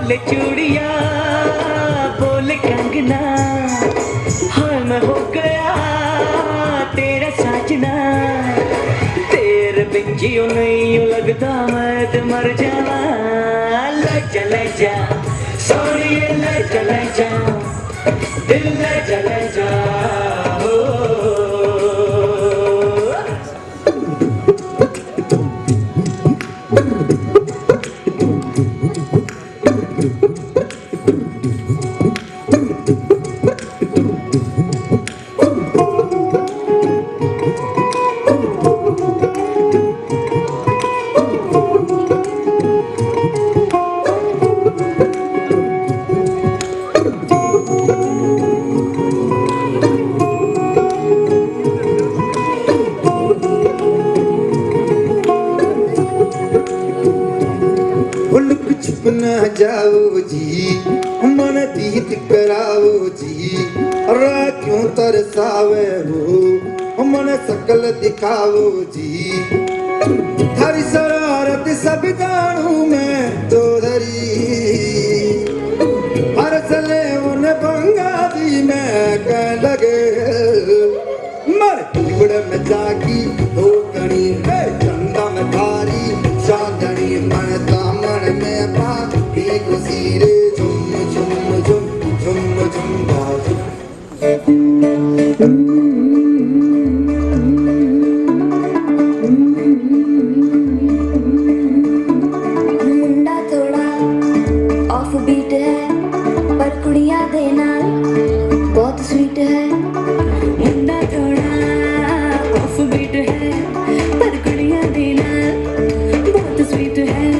बोले चूड़िया बोले कंगना, हाँ मैं हो गया तेरा साजना। तेरे बिन जियो नहीं लगता मैं तो मर जावा। ले जा सोनिए ले जा दिल ले जा हो। छुप न जाओ जी मन दीत कराओ जी, रा क्यों तरसावे हो मन सकल दिखाओ जी। थारी शरारत सब जानू मैं तो धरी, हर सले उन भंगा दी मैं कह लगे। मर बिगड़ में जागी दो कणी चंदा में थारी चांदनी, मन दामन में बाती गुसीरे झुम झुम झुम झुम झुम बाजू। मुंडा थोड़ा ऑफ बीट है पर कुड़िया देना बहुत स्वीट है। मुंडा थोड़ा ऑफ बीट है पर कुड़िया देना बहुत स्वीट है।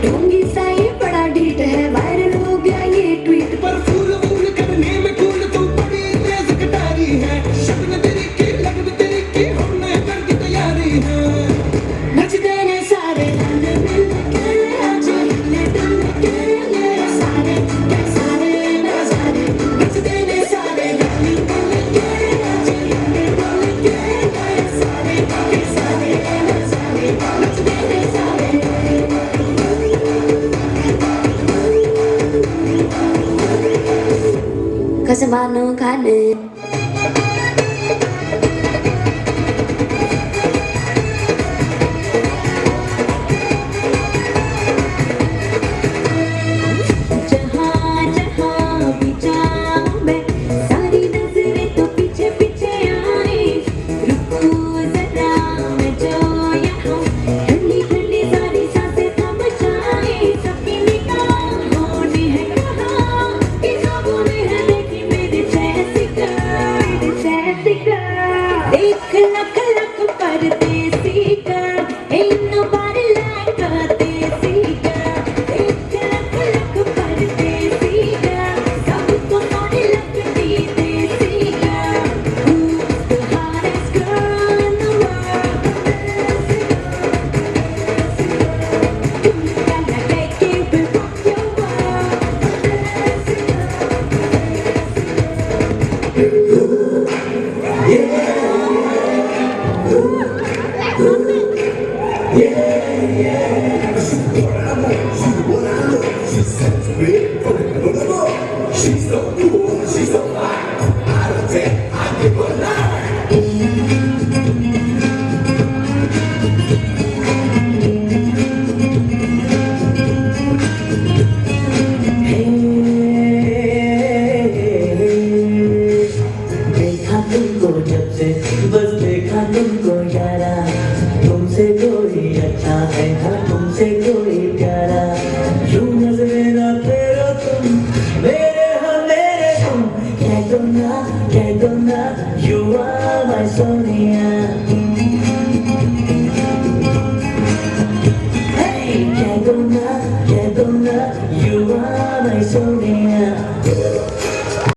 ढोंगी सा ये बड़ा ढीठ है, वायरल हो गया ये ट्वीट पर फूल फूल करने में कूल तू बड़ी तेज कटारी है। शक्ल तेरी की लगन तेरी की हमने कर दी तैयारी है। नच देने सारे गाने मिल के आज हिले डुल के ये सारे नजारे। नच देने सारे गाने मिल के आज हिले डुल के ये सारे नजारे। नच देने सारे कसमानो खाने जहाँ जहाँ भी जाऊँ मैं सारी नजरें तो पीछे पीछे आए। रुको जरा मैं जो यहाँ ठंडी ठंडी सारी सांसें थम जाए। सबकी निगाहों ने है कहा कि ख्वाबों ने है देखी मेरे जैसी गर्ल देख लख लख परदेसी girl ain't nobody like a देसी girl। देख लख लख परदेसी girl सबको सोने लगती देसी girl। Who's the hottest girl in the world? You gotta make it and rock your She's so cool, she's so fine. Out of 10, I give her 9. देखा तुमको जब से बस देखा तुमको यारा, तुमसे कोई अच्छा है हाँ तुमसे कोई प्यारा। यूं नजरे ना तेरा तुम मेरे हाँ मेरे तुम, कह दो ना you are my सोनिया।